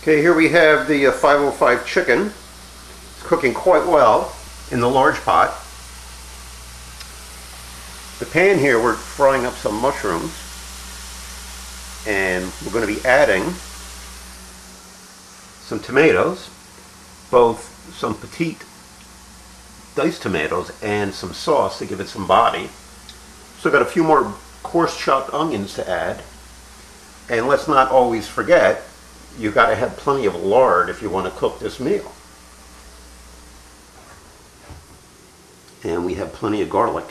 Okay, here we have the 505 chicken. It's cooking quite well in the large pot. The pan here, we're frying up some mushrooms, and we're going to be adding some tomatoes, both some petite diced tomatoes and some sauce to give it some body. So I've got a few more coarse chopped onions to add. And let's not always forget, you've got to have plenty of lard if you want to cook this meal. And we have plenty of garlic.